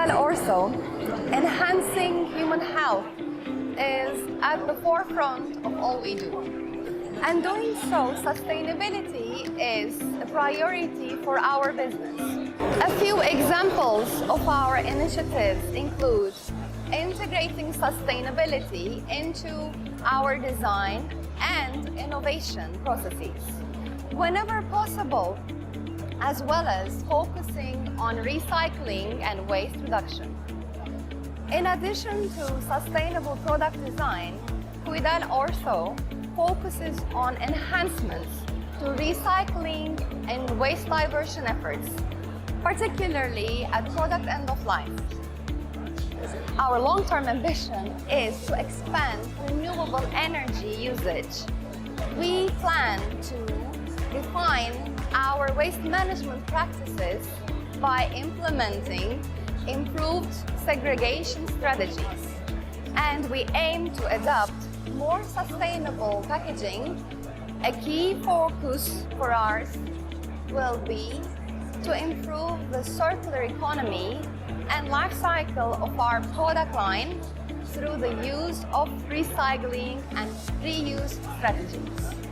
QuidelOrtho, enhancing human health is at the forefront of all we do. And doing so, sustainability is a priority for our business. A few examples of our initiatives include integrating sustainability into our design and innovation processes whenever possible, as well as focusing on recycling and waste reduction. In addition to sustainable product design, QuidelOrtho focuses on enhancements to recycling and waste diversion efforts, particularly at product end of life. Our long-term ambition is to expand renewable energy usage. We plan to define our waste management practices by implementing improved segregation strategies. And we aim to adopt more sustainable packaging. A key focus for us will be to improve the circular economy and life cycle of our product line through the use of recycling and reuse strategies.